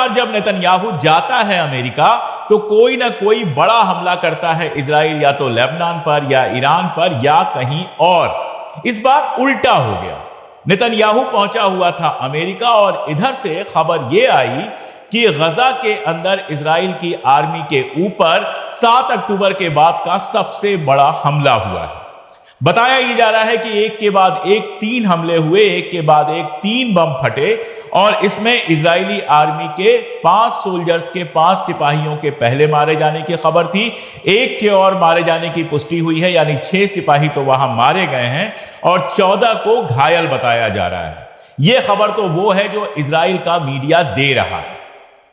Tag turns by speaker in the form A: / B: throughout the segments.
A: बार जब नेतन्याहू जाता है अमेरिका तो कोई ना कोई बड़ा हमला करता है इजराइल, या तो लेबनान पर या ईरान पर या कहीं और। इस बार उल्टा हो गया। नेतन्याहू पहुंचा हुआ था अमेरिका और इधर से खबर यह आई कि गजा के अंदर इजराइल की आर्मी के ऊपर 7 अक्टूबर के बाद का सबसे बड़ा हमला हुआ है। बताया यह जा रहा है कि एक के बाद एक 3 हमले हुए, एक के बाद एक 3 बम फटे और इसमें इजरायली आर्मी के 5 सोल्जर्स के 5 सिपाहियों के पहले मारे जाने की खबर थी। एक के और मारे जाने की पुष्टि हुई है, यानी 6 सिपाही तो वहां मारे गए हैं और 14 को घायल बताया जा रहा है। यह खबर तो वो है जो इजराइल का मीडिया दे रहा है।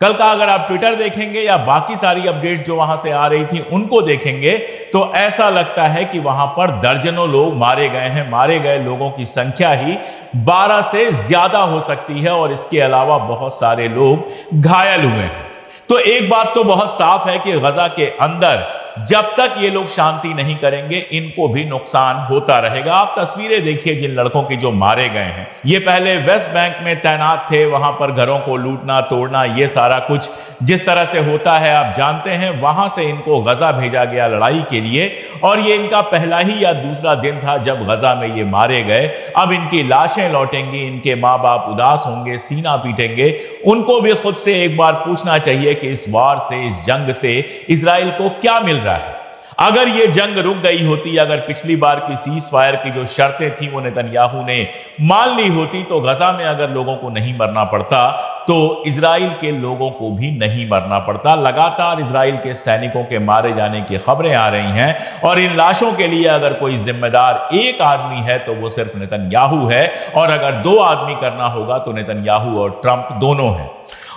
A: कल का अगर आप ट्विटर देखेंगे या बाकी सारी अपडेट जो वहां से आ रही थी उनको देखेंगे तो ऐसा लगता है कि वहां पर दर्जनों लोग मारे गए हैं। मारे गए लोगों की संख्या ही 12 से ज्यादा हो सकती है और इसके अलावा बहुत सारे लोग घायल हुए हैं। तो एक बात तो बहुत साफ है कि गजा के अंदर जब तक ये लोग शांति नहीं करेंगे इनको भी नुकसान होता रहेगा। आप तस्वीरें देखिए जिन लड़कों की जो मारे गए हैं, ये पहले वेस्ट बैंक में तैनात थे, वहां पर घरों को लूटना तोड़ना ये सारा कुछ जिस तरह से होता है आप जानते हैं। वहां से इनको गजा भेजा गया लड़ाई के लिए और ये इनका पहला ही या दूसरा दिन था जब गजा में ये मारे गए। अब इनकी लाशें लौटेंगी, इनके माँ बाप उदास होंगे, सीना पीटेंगे। उनको भी खुद से एक बार पूछना चाहिए कि इस वार से, इस जंग से इजराइल को क्या मिल रहा है। अगर ये जंग रुक गई होती, अगर पिछली बार की सीज फायर की जो शर्तें थी वो नेतन्याहू ने मान ली होती, तो गजा में अगर लोगों को नहीं मरना पड़ता तो इजराइल के लोगों को भी नहीं मरना पड़ता। लगातार इजराइल के सैनिकों के मारे जाने की खबरें आ रही हैं और इन लाशों के लिए अगर कोई जिम्मेदार एक आदमी है तो वो सिर्फ नेतन्याहू है, और अगर 2 आदमी करना होगा तो नेतन्याहू और ट्रंप दोनों हैं।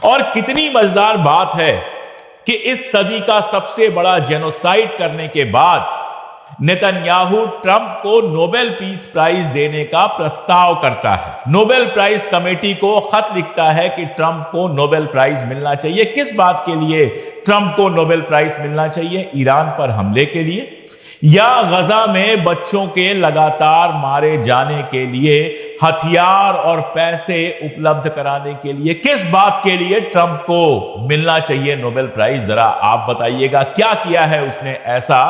A: और कितनी मजेदार बात है कि इस सदी का सबसे बड़ा जेनोसाइड करने के बाद नेतन्याहू ट्रंप को नोबेल पीस प्राइज देने का प्रस्ताव करता है। नोबेल प्राइज कमेटी को खत लिखता है कि ट्रंप को नोबेल प्राइज मिलना चाहिए। किस बात के लिए ट्रंप को नोबेल प्राइज मिलना चाहिए? ईरान पर हमले के लिए या गजा में बच्चों के लगातार मारे जाने के लिए हथियार और पैसे उपलब्ध कराने के लिए? किस बात के लिए ट्रंप को मिलना चाहिए नोबेल प्राइज? जरा आप बताइएगा। क्या किया है उसने ऐसा?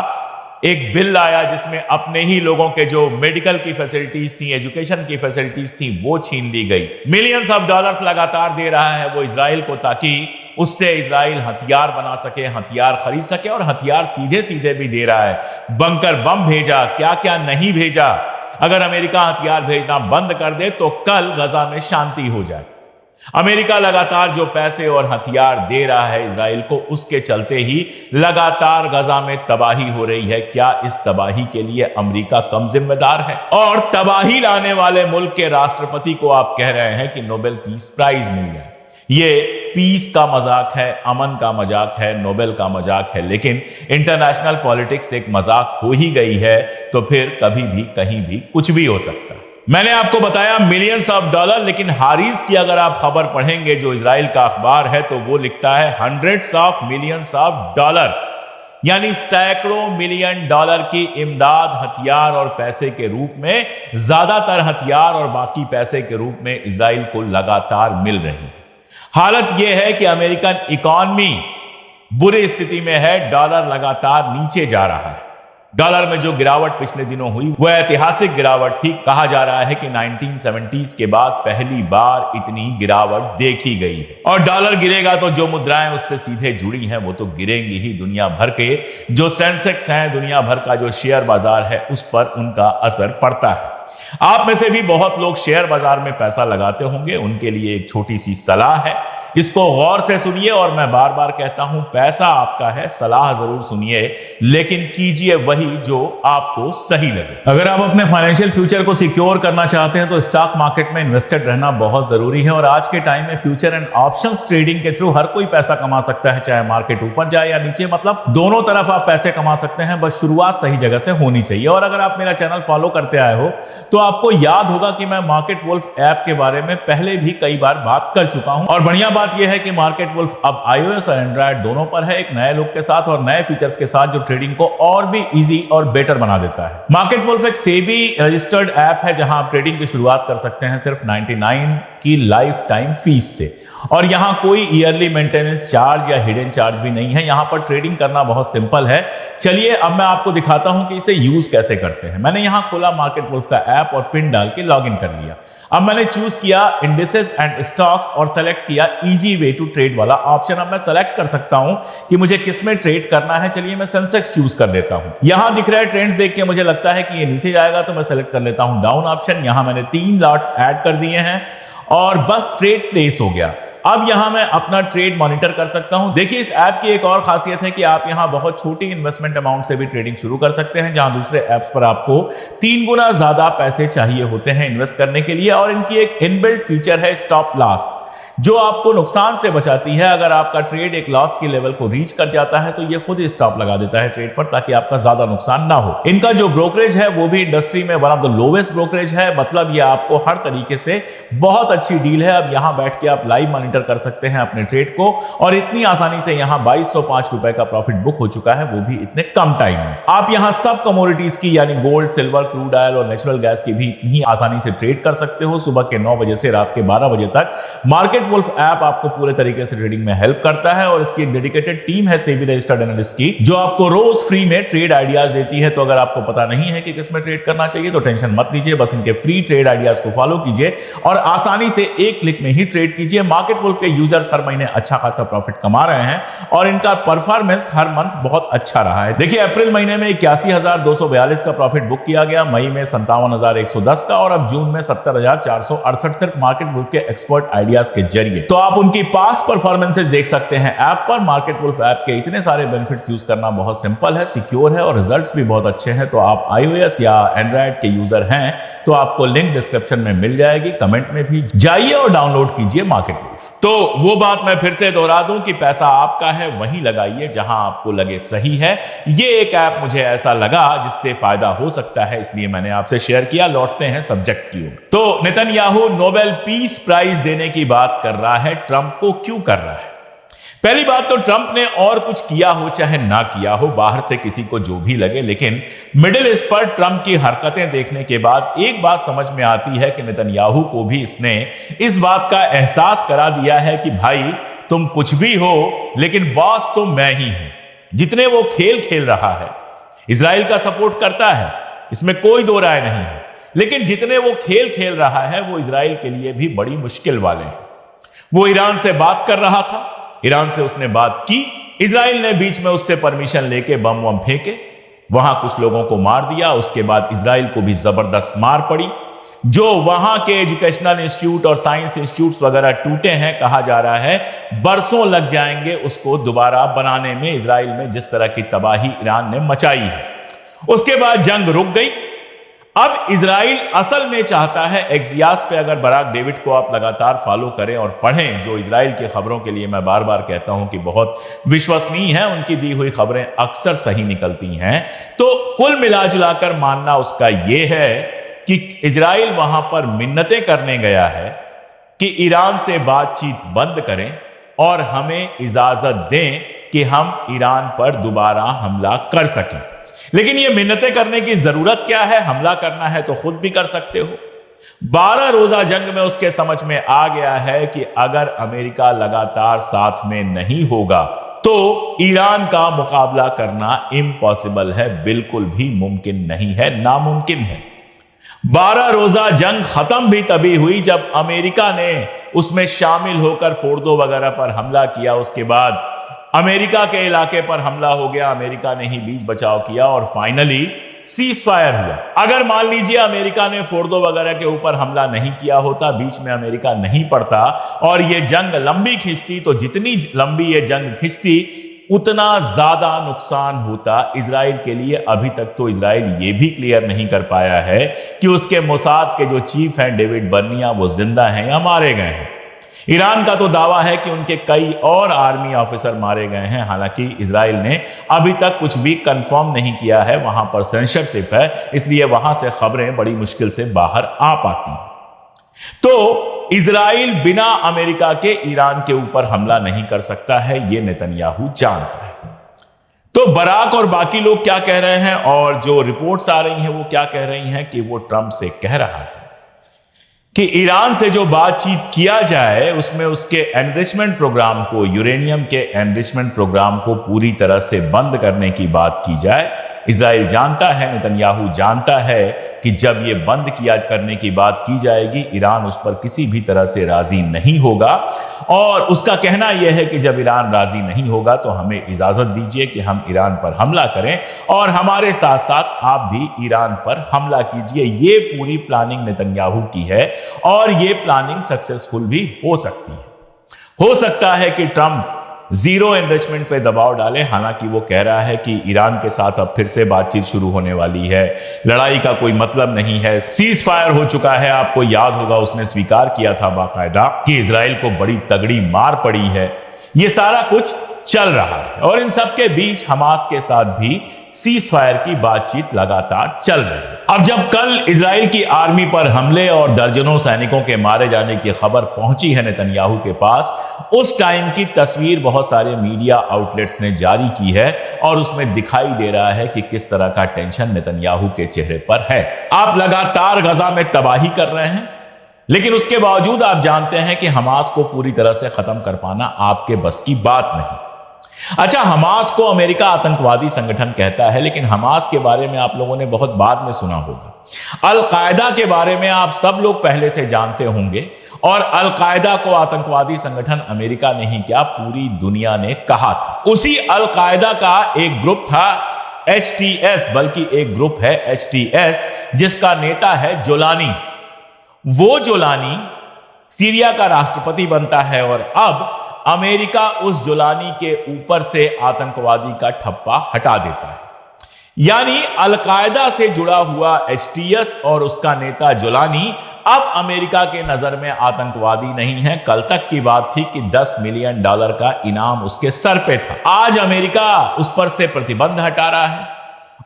A: एक बिल लाया जिसमें अपने ही लोगों के जो मेडिकल की फैसिलिटीज थी, एजुकेशन की फैसिलिटीज थी, वो छीन ली गई। मिलियंस ऑफ डॉलर्स लगातार दे रहा है वो इजराइल को ताकि उससे इजराइल हथियार बना सके, हथियार खरीद सके, और हथियार सीधे सीधे भी दे रहा है। बंकर बम भेजा, क्या क्या नहीं भेजा। अगर अमेरिका हथियार भेजना बंद कर दे तो कल गजा में शांति हो जाए। अमेरिका लगातार जो पैसे और हथियार दे रहा है इजराइल को, उसके चलते ही लगातार गजा में तबाही हो रही है। क्या इस तबाही के लिए अमेरिका कम जिम्मेदार है? और तबाही लाने वाले मुल्क के राष्ट्रपति को आप कह रहे हैं कि नोबेल पीस प्राइज मिल जाए। ये पीस का मजाक है, अमन का मजाक है, नोबेल का मजाक है। लेकिन इंटरनेशनल पॉलिटिक्स एक मजाक हो ही गई है तो फिर कभी भी कहीं भी कुछ भी हो सकता है। मैंने आपको बताया मिलियंस ऑफ डॉलर, लेकिन हारिस की अगर आप खबर पढ़ेंगे जो इजराइल का अखबार है तो वो लिखता है hundreds of millions of dollar, यानी सैकड़ों मिलियन डॉलर की इमदाद हथियार और पैसे के रूप में, ज्यादातर हथियार और बाकी पैसे के रूप में इजराइल को लगातार मिल रही है। हालत यह है कि अमेरिकन इकॉनमी बुरी स्थिति में है, डॉलर लगातार नीचे जा रहा है। डॉलर में जो गिरावट पिछले दिनों हुई वह ऐतिहासिक गिरावट थी। कहा जा रहा है कि 1970s के बाद पहली बार इतनी गिरावट देखी गई है। और डॉलर गिरेगा तो जो मुद्राएं उससे सीधे जुड़ी हैं वो तो गिरेंगी ही। दुनिया भर के जो सेंसेक्स हैं, दुनिया भर का जो शेयर बाजार है, उस पर उनका असर पड़ता है। आप में से भी बहुत लोग शेयर बाजार में पैसा लगाते होंगे। उनके लिए एक छोटी सी सलाह है, इसको गौर से सुनिए। और मैं बार बार कहता हूं, पैसा आपका है, सलाह जरूर सुनिए, लेकिन कीजिए वही जो आपको सही लगे। अगर आप अपने फाइनेंशियल फ्यूचर को सिक्योर करना चाहते हैं तो स्टॉक मार्केट में इन्वेस्टेड रहना बहुत जरूरी है। और आज के टाइम में फ्यूचर एंड ऑप्शंस ट्रेडिंग के थ्रू हर कोई पैसा कमा सकता है, चाहे मार्केट ऊपर जाए या नीचे। मतलब दोनों तरफ आप पैसे कमा सकते हैं, बस शुरुआत सही जगह से होनी चाहिए। और अगर आप मेरा चैनल फॉलो करते आए हो तो आपको याद होगा कि मैं मार्केट वुल्फ ऐप के बारे में पहले भी कई बार बात कर चुका हूं। और बढ़िया बात यह है कि मार्केट वुल्फ अब iOS और एंड्रॉयड दोनों पर है, एक नए लुक के साथ और नए फीचर्स के साथ जो ट्रेडिंग को और भी इजी और बेटर बना देता है। मार्केट वुल्फ एक सेबी रजिस्टर्ड ऐप है जहां आप ट्रेडिंग की शुरुआत कर सकते हैं सिर्फ 99 की लाइफ टाइम फीस से। और यहां कोई ईयरली मेंटेनेंस चार्ज या हिडन चार्ज भी नहीं है। यहां पर ट्रेडिंग करना बहुत सिंपल है। चलिए अब मैं आपको दिखाता हूं कि इसे यूज कैसे करते हैं। मैंने यहां खोला मार्केट वुल्फ का ऐप और पिन डाल के लॉग इन कर लिया। अब मैंने चूज किया इंडिसेस एंड स्टॉक्स और सेलेक्ट किया इजी वे टू ट्रेड वाला ऑप्शन। अब मैं सेलेक्ट कर सकता हूं कि मुझे किस में ट्रेड करना है। चलिए मैं सेंसेक्स चूज कर लेता हूं। यहां दिख रहा है ट्रेंड्स देख के मुझे लगता है कि ये नीचे जाएगा, तो मैं सेलेक्ट कर लेता हूं डाउन ऑप्शन। यहां मैंने 3 लॉट्स ऐड कर दिए हैं और बस ट्रेड प्लेस हो गया। अब यहां मैं अपना ट्रेड मॉनिटर कर सकता हूं। देखिए इस ऐप की एक और खासियत है कि आप यहां बहुत छोटी इन्वेस्टमेंट अमाउंट से भी ट्रेडिंग शुरू कर सकते हैं, जहां दूसरे ऐप्स पर आपको 3 गुना ज्यादा पैसे चाहिए होते हैं इन्वेस्ट करने के लिए। और इनकी एक इनबिल्ट फीचर है स्टॉप लॉस, जो आपको नुकसान से बचाती है। अगर आपका ट्रेड एक लॉस की लेवल को रीच कर जाता है तो ये खुद ही स्टॉप लगा देता है ट्रेड पर, ताकि आपका ज्यादा नुकसान ना हो। इनका जो ब्रोकरेज है वो भी इंडस्ट्री में one of the lowest brokerage है। मतलब ये आपको हर तरीके से बहुत अच्छी डील है। अब यहां बैठ के आप लाइव मॉनिटर कर सकते हैं अपने ट्रेड को, और इतनी आसानी से यहां 2205 रुपए का प्रॉफिट बुक हो चुका है, वो भी इतने कम टाइम में। आप यहां सब कमोडिटीज की यानी गोल्ड, सिल्वर, क्रूड ऑयल और नेचुरल गैस की भी इतनी आसानी से ट्रेड कर सकते हो। सुबह के 9 बजे से रात के 12 बजे तक मार्केट वुल्फ ऐप आपको पूरे तरीके से ट्रेडिंग में हेल्प करता है। और इसकी एक डेडिकेटेड टीम है सेबी रजिस्टर्ड एनालिस्ट की, जो आपको रोज फ्री में ट्रेड आइडियाज देती है। तो अगर आपको पता नहीं है कि किस में ट्रेड करना चाहिए तो टेंशन मत लीजिए, बस इनके फ्री ट्रेड आइडियाज को फॉलो कीजिए और आसानी से एक क्लिक में ही ट्रेड कीजिए। मार्केट वुल्फ के यूजर्स हर महीने अच्छा खासा प्रॉफिट कमा रहे हैं और इनका परफॉर्मेंस हर मंथ बहुत अच्छा रहा है। देखिए अप्रैल महीने में 81,242 का प्रॉफिट बुक किया गया, मई में 57,110 का, और अब जून में 70,468 सिर्फ मार्केट वुल्फ के एक्सपर्ट आइडियाज के जरिए। तो आप उनकी पास्ट परफॉर्मेंसेस देख सकते हैं ऐप पर। मार्केट वुल्फ ऐप के इतने सारे बेनिफिट्स यूज करना बहुत सिंपल है, सिक्योर है और रिजल्ट्स भी बहुत अच्छे हैं। तो आप iOS या एंड्रॉइड के यूजर हैं तो आपको लिंक डिस्क्रिप्शन में मिल जाएगी, कमेंट में भी जाइए और डाउनलोड कीजिए मार्केट वुल्फ। तो वो बात मैं फिर से दोहरा दूं कि पैसा आपका है, वहीं लगाइए जहां आपको लगे सही है। ये एक ऐप मुझे ऐसा लगा जिससे फायदा हो सकता है, इसलिए मैंने आपसे शेयर किया। लौटते हैं सब्जेक्ट की ओर। तो नेतन्याहू नोबेल पीस प्राइज देने की बात कर रहा है, ट्रंप को क्यों कर रहा है? पहली बात तो ट्रंप ने और कुछ किया हो चाहे ना किया हो, बाहर से किसी को जो भी लगे, लेकिन मिडिल ईस्ट पर ट्रंप की हरकतें देखने के बाद एक बात समझ में आती है कि नेतन्याहू को भी इसने इस बात का एहसास करा दिया है कि भाई तुम कुछ भी हो लेकिन बॉस तो मैं ही हूं। जितने वो खेल खेल रहा है, इजराइल का सपोर्ट करता है, इसमें कोई दो राय नहीं है, लेकिन जितने वो खेल खेल रहा है वो इजराइल के लिए भी बड़ी मुश्किल वाले हैं। वो ईरान से बात कर रहा था, ईरान से उसने बात की, इजराइल ने बीच में उससे परमिशन लेके बम वम फेंके, वहां कुछ लोगों को मार दिया। उसके बाद इजराइल को भी जबरदस्त मार पड़ी। जो वहां के एजुकेशनल इंस्टीट्यूट और साइंस इंस्टीट्यूट्स वगैरह टूटे हैं, कहा जा रहा है बरसों लग जाएंगे उसको दोबारा बनाने में। इजराइल में जिस तरह की तबाही ईरान ने मचाई है, उसके बाद जंग रुक गई। अब इजराइल असल में चाहता है, एक्सियास पे अगर बराक डेविड को आप लगातार फॉलो करें और पढ़ें, जो इजराइल की खबरों के लिए मैं बार बार कहता हूं कि बहुत विश्वसनीय है, उनकी दी हुई खबरें अक्सर सही निकलती हैं। तो कुल मिलाजुलाकर मानना उसका यह है कि इजराइल वहां पर मिन्नतें करने गया है कि ईरान से बातचीत बंद करें और हमें इजाजत दें कि हम ईरान पर दोबारा हमला कर सकें। लेकिन ये मिन्नतें करने की जरूरत क्या है? हमला करना है तो खुद भी कर सकते हो। 12 रोजा जंग में उसके समझ में आ गया है कि अगर अमेरिका लगातार साथ में नहीं होगा तो ईरान का मुकाबला करना इम्पॉसिबल है, बिल्कुल भी मुमकिन नहीं है, नामुमकिन है। 12 रोजा जंग खत्म भी तभी हुई जब अमेरिका ने उसमें शामिल होकर फोर्दो वगैरह पर हमला किया। उसके बाद अमेरिका के इलाके पर हमला हो गया, अमेरिका ने ही बीच बचाव किया और फाइनली सीज फायर हुआ। अगर मान लीजिए अमेरिका ने फोर्दो वगैरह के ऊपर हमला नहीं किया होता, बीच में अमेरिका नहीं पड़ता और यह जंग लंबी खिंचती, तो जितनी लंबी यह जंग खिंचती उतना ज्यादा नुकसान होता इजराइल के लिए। अभी तक तो इजराइल ये भी क्लियर नहीं कर पाया है कि उसके मोसाद के जो चीफ हैं डेविड बर्निया, वो जिंदा हैं या मारे गए हैं। ईरान का तो दावा है कि उनके कई और आर्मी ऑफिसर मारे गए हैं, हालांकि इजराइल ने अभी तक कुछ भी कंफर्म नहीं किया है। वहां पर सेंसरशिप है, इसलिए वहां से खबरें बड़ी मुश्किल से बाहर आ पाती हैं। तो इजराइल बिना अमेरिका के ईरान के ऊपर हमला नहीं कर सकता है, यह नेतन्याहू जानता है। तो बराक और बाकी लोग क्या कह रहे हैं और जो रिपोर्ट्स आ रही हैं वो क्या कह रही हैं कि वो ट्रंप से कह रहा है कि ईरान से जो बातचीत किया जाए उसमें उसके एनरिचमेंट प्रोग्राम को, यूरेनियम के एनरिचमेंट प्रोग्राम को पूरी तरह से बंद करने की बात की जाए। इजराइल जानता है, नेतन्याहू जानता है कि जब ये बंद किया करने की बात की जाएगी, ईरान उस पर किसी भी तरह से राजी नहीं होगा। और उसका कहना यह है कि जब ईरान राजी नहीं होगा तो हमें इजाजत दीजिए कि हम ईरान पर हमला करें और हमारे साथ साथ आप भी ईरान पर हमला कीजिए। ये पूरी प्लानिंग नेतन्याहू की है और ये प्लानिंग सक्सेसफुल भी हो सकती है। हो सकता है कि ट्रंप जीरो एनरिचमेंट पे दबाव डाले, हालांकि वो कह रहा है कि ईरान के साथ अब फिर से बातचीत शुरू होने वाली है, लड़ाई का कोई मतलब नहीं है, सीज फायर हो चुका है। आपको याद होगा उसने स्वीकार किया था बाकायदा कि इजराइल को बड़ी तगड़ी मार पड़ी है। ये सारा कुछ चल रहा है और इन सब के बीच हमास के साथ भी सीज फायर की बातचीत लगातार चल रही है। अब जब कल इजराइल की आर्मी पर हमले और दर्जनों सैनिकों के मारे जाने की खबर पहुंची है नेतन्याहू के पास, उस टाइम की तस्वीर बहुत सारे मीडिया आउटलेट्स ने जारी की है और उसमें दिखाई दे रहा है कि किस तरह का टेंशन नेतन्याहू के चेहरे पर है। आप लगातार गजा में तबाही कर रहे हैं, लेकिन उसके बावजूद आप जानते हैं कि हमास को पूरी तरह से खत्म कर पाना आपके बस की बात नहीं। अच्छा, हमास को अमेरिका आतंकवादी संगठन कहता है, लेकिन हमास के बारे में आप लोगों ने बहुत बाद में सुना होगा। अल कायदा के बारे में आप सब लोग पहले से जानते होंगे और अल कायदा को आतंकवादी संगठन अमेरिका ने ही क्या, पूरी दुनिया ने कहा था। उसी अल कायदा का एक ग्रुप था HTS, बल्कि एक ग्रुप है HTS जिसका नेता है जोलानी। वो जोलानी सीरिया का राष्ट्रपति बनता है और अब अमेरिका उस जोलानी के ऊपर से आतंकवादी का ठप्पा हटा देता है। यानी अलकायदा से जुड़ा हुआ HTS और उसका नेता जोलानी अब अमेरिका के नजर में आतंकवादी नहीं है। कल तक की बात थी कि $10 मिलियन का इनाम उसके सर पे था। आज अमेरिका उस पर से प्रतिबंध हटा रहा है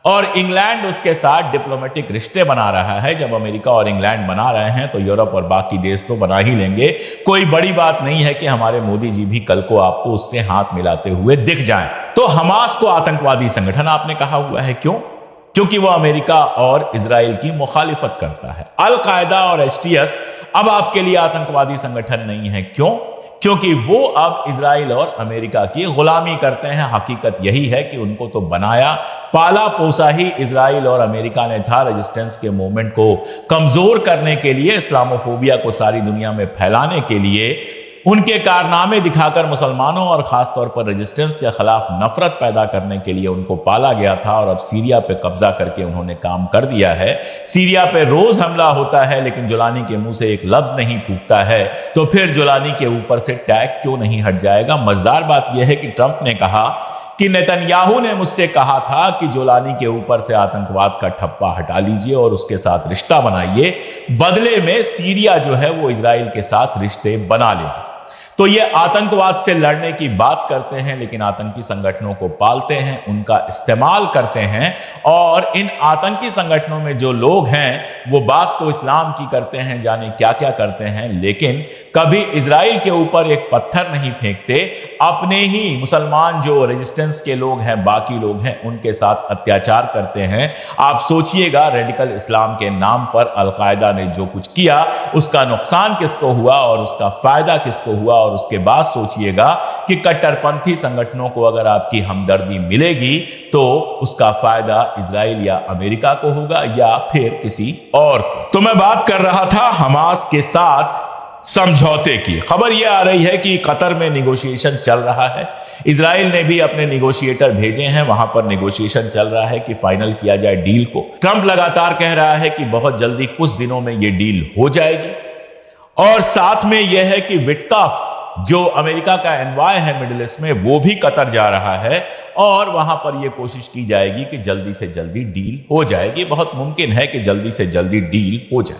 A: और इंग्लैंड उसके साथ डिप्लोमेटिक रिश्ते बना रहा है। जब अमेरिका और इंग्लैंड बना रहे हैं तो यूरोप और बाकी देश तो बना ही लेंगे। कोई बड़ी बात नहीं है कि हमारे मोदी जी भी कल को आपको उससे हाथ मिलाते हुए दिख जाएं। तो हमास को आतंकवादी संगठन आपने कहा हुआ है, क्यों? क्योंकि वह अमेरिका और इजराइल की मुखालिफत करता है। अल कायदा और HTS अब आपके लिए आतंकवादी संगठन नहीं है। क्यों? क्योंकि वो अब इजराइल और अमेरिका की गुलामी करते हैं। हकीकत यही है कि उनको तो बनाया पाला पोसा ही इजराइल और अमेरिका ने था। रेजिस्टेंस के मूवमेंट को कमजोर करने के लिए, इस्लामोफोबिया को सारी दुनिया में फैलाने के लिए, उनके कारनामे दिखाकर मुसलमानों और खासतौर पर रेजिस्टेंस के खिलाफ नफरत पैदा करने के लिए उनको पाला गया था। और अब सीरिया पे कब्जा करके उन्होंने काम कर दिया है। सीरिया पे रोज हमला होता है लेकिन जोलानी के मुंह से एक लफ्ज नहीं फूटता है, तो फिर जोलानी के ऊपर से टैग क्यों नहीं हट जाएगा? मजेदार बात यह है कि ट्रंप ने कहा कि नेतन्याहू ने मुझसे कहा था कि जोलानी के ऊपर से आतंकवाद का ठप्पा हटा लीजिए और उसके साथ रिश्ता बनाइए, बदले में सीरिया जो है वो इजराइल के साथ रिश्ते बना लेगा। तो ये आतंकवाद से लड़ने की बात करते हैं लेकिन आतंकी संगठनों को पालते हैं, उनका इस्तेमाल करते हैं। और इन आतंकी संगठनों में जो लोग हैं वो बात तो इस्लाम की करते हैं, जाने क्या क्या करते हैं, लेकिन कभी इजराइल के ऊपर एक पत्थर नहीं फेंकते। अपने ही मुसलमान जो रेजिस्टेंस के लोग हैं, बाकी लोग हैं, उनके साथ अत्याचार करते हैं। आप सोचिएगा, रेडिकल इस्लाम के नाम पर अलकायदा ने जो कुछ किया उसका नुकसान किसको हुआ और उसका फायदा किसको हुआ। और उसके बाद सोचिएगा कि कट्टरपंथी संगठनों को अगर आपकी हमदर्दी मिलेगी तो उसका फायदा इजराइल या अमेरिका को होगा या फिर किसी और को। तो मैं बात कर रहा था हमास के साथ समझौते की। खबर यह आ रही है कि कतर में निगोशिएशन चल रहा है। इजराइल ने भी अपने निगोशिएटर भेजे हैं, वहां पर निगोशिएशन चल रहा है कि फाइनल किया जाए डील को। ट्रंप लगातार कह रहा है कि बहुत जल्दी, कुछ दिनों में यह डील हो जाएगी। और साथ में यह है कि विटकाफ जो अमेरिका का एनवाय है मिडिल ईस्ट में, वो भी कतर जा रहा है और वहां पर यह कोशिश की जाएगी कि जल्दी से जल्दी डील हो जाएगी। बहुत मुमकिन है कि जल्दी से जल्दी डील हो जाए,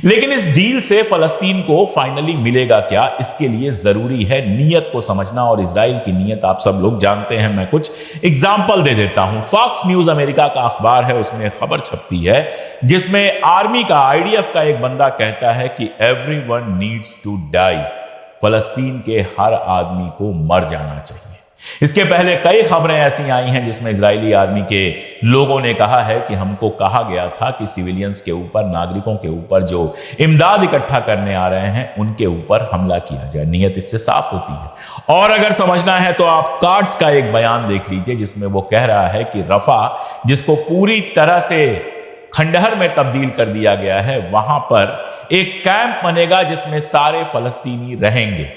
A: लेकिन इस डील से फलस्तीन को फाइनली मिलेगा क्या, इसके लिए जरूरी है नीयत को समझना। और इजराइल की नीयत आप सब लोग जानते हैं। मैं कुछ एग्जाम्पल दे देता हूं। फॉक्स न्यूज अमेरिका का अखबार है, उसमें खबर छपती है जिसमें आर्मी का, IDF का एक बंदा कहता है कि एवरीवन नीड्स टू डाई, फलस्तीन के हर आदमी को मर जाना चाहिए। इसके पहले कई खबरें ऐसी आई हैं जिसमें इजरायली आर्मी के लोगों ने कहा है कि हमको कहा गया था कि सिविलियंस के ऊपर, नागरिकों के ऊपर जो इमदाद इकट्ठा करने आ रहे हैं उनके ऊपर हमला किया जाए। नीयत इससे साफ होती है। और अगर समझना है तो आप कार्ड्स का एक बयान देख लीजिए जिसमें वो कह रहा है कि रफा, जिसको पूरी तरह से खंडहर में तब्दील कर दिया गया है, वहां पर एक कैंप बनेगा जिसमें सारे फलस्तीनी रहेंगे।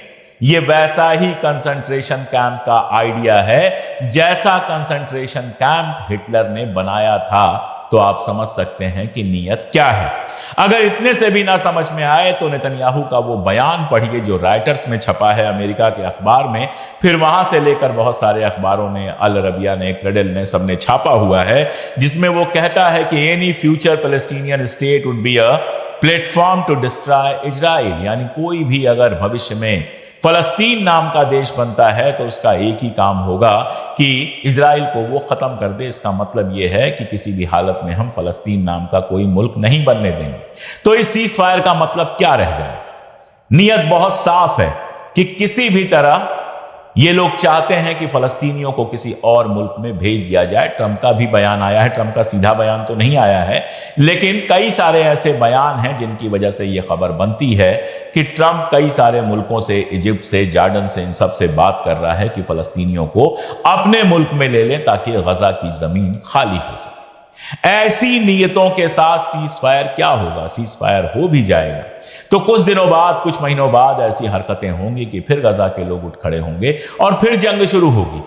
A: ये वैसा ही कंसंट्रेशन कैंप का आइडिया है जैसा कंसंट्रेशन कैंप हिटलर ने बनाया था। तो आप समझ सकते हैं कि नीयत क्या है। अगर इतने से भी ना समझ में आए तो नेतन्याहू का वो बयान पढ़िए जो राइटर्स में छपा है अमेरिका के अखबार में, फिर वहां से लेकर बहुत सारे अखबारों ने, अल अरबिया ने, क्रेडल ने, सबने छापा हुआ है, जिसमें वो कहता है कि any future Palestinian state would be a platform to destroy Israel. यानी कोई भी अगर भविष्य में फलस्तीन नाम का देश बनता है तो उसका एक ही काम होगा कि इजराइल को वो खत्म कर दे। इसका मतलब यह है कि किसी भी हालत में हम फलस्तीन नाम का कोई मुल्क नहीं बनने देंगे। तो इस सीज फायर का मतलब क्या रह जाएगा? नीयत बहुत साफ है कि किसी भी तरह ये लोग चाहते हैं कि फलस्तीनियों को किसी और मुल्क में भेज दिया जाए। ट्रंप का भी बयान आया है, ट्रंप का सीधा बयान तो नहीं आया है, लेकिन कई सारे ऐसे बयान हैं जिनकी वजह से यह खबर बनती है कि ट्रंप कई सारे मुल्कों से, इजिप्ट से, जॉर्डन से, इन सब से बात कर रहा है कि फलस्तीनियों को अपने मुल्क में ले लें ताकि गजा की जमीन खाली हो सके। ऐसी नीयतों के साथ सीज फायर क्या होगा? सीज फायर हो भी जाएगा तो कुछ दिनों बाद, कुछ महीनों बाद ऐसी हरकतें होंगी कि फिर गजा के लोग उठ खड़े होंगे और फिर जंग शुरू होगी।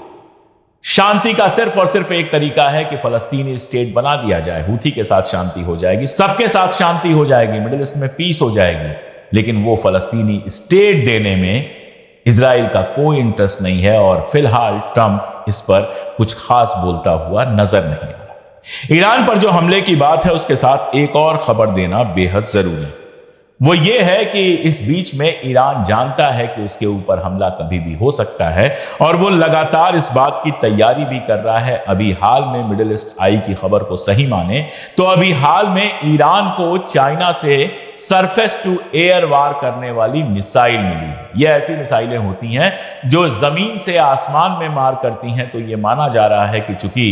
A: शांति का सिर्फ और सिर्फ एक तरीका है कि फलस्तीनी स्टेट बना दिया जाए। हूथी के साथ शांति हो जाएगी, सबके साथ शांति हो जाएगी, मिडिल ईस्ट में पीस हो जाएगी, लेकिन वो फलस्तीनी स्टेट देने में इजराइल का कोई इंटरेस्ट नहीं है। और फिलहाल ट्रंप इस पर कुछ खास बोलता हुआ नजर नहीं आ रहा। ईरान पर जो हमले की बात है उसके साथ एक और खबर देना बेहद जरूरी है। वो ये है कि इस बीच में ईरान जानता है कि उसके ऊपर हमला कभी भी हो सकता है और वो लगातार इस बात की तैयारी भी कर रहा है। अभी हाल में मिडिल ईस्ट आई की खबर को सही माने तो अभी हाल में ईरान को चाइना से सरफेस टू एयर वार करने वाली मिसाइल मिली है। ये ऐसी मिसाइलें होती हैं जो जमीन से आसमान में मार करती हैं। तो ये माना जा रहा है कि चूंकि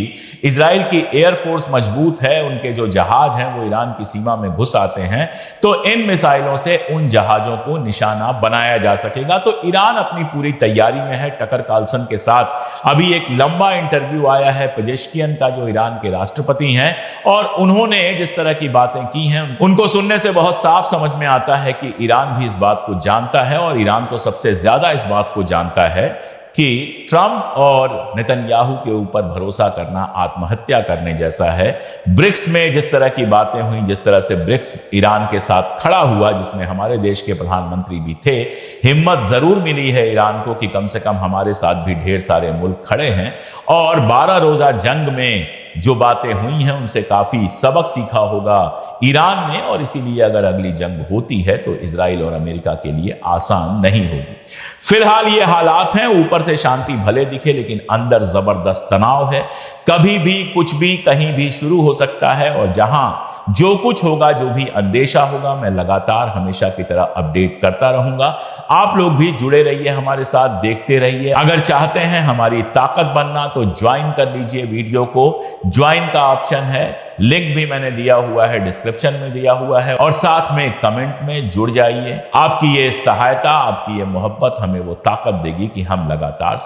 A: इजराइल की एयरफोर्स मजबूत है, उनके जो जहाज हैं वो ईरान की सीमा में घुस आते हैं, तो इन मिसाइलों से उन जहाजों को निशाना बनाया जा सकेगा। तो ईरान अपनी पूरी तैयारी में है। टकर कार्लसन के साथ अभी एक लंबा इंटरव्यू आया है पेजेश्कियन का, जो ईरान के राष्ट्रपति हैं, और उन्होंने जिस तरह की बातें की हैं उनको सुनने से बहुत साफ समझ में आता है कि ईरान भी इस बात को जानता है। और ईरान तो सबसे ज्यादा इस बात को जानता है कि ट्रंप और नेतन्याहू के ऊपर भरोसा करना आत्महत्या करने जैसा है। ब्रिक्स में जिस तरह की बातें हुई, जिस तरह से ब्रिक्स ईरान के साथ खड़ा हुआ, जिसमें हमारे देश के प्रधानमंत्री भी थे, हिम्मत जरूर मिली है ईरान को कि कम से कम हमारे साथ भी ढेर सारे मुल्क खड़े हैं। और 12 रोजा जंग में जो बातें हुई हैं उनसे काफी सबक सीखा होगा ईरान ने, और इसीलिए अगर अगली जंग होती है तो इजराइल और अमेरिका के लिए आसान नहीं होगी। फिलहाल ये हालात हैं, ऊपर से शांति भले दिखे लेकिन अंदर जबरदस्त तनाव है। कभी भी कुछ भी कहीं भी शुरू हो सकता है, और जहां जो कुछ होगा, जो भी अंदेशा होगा, मैं लगातार हमेशा की तरह अपडेट करता रहूंगा। आप लोग भी जुड़े रहिए हमारे साथ, देखते रहिए। अगर चाहते हैं हमारी ताकत बनना तो ज्वाइन कर लीजिए वीडियो को। ज्वाइन का ऑप्शन है, लिंक भी मैंने दिया हुआ है, डिस्क्रिप्शन में दिया हुआ है, और साथ में कमेंट में जुड़ जाइए। आपकी ये सहायता, आपकी ये मोहब्बत हमें वो ताकत देगी कि हम लगातार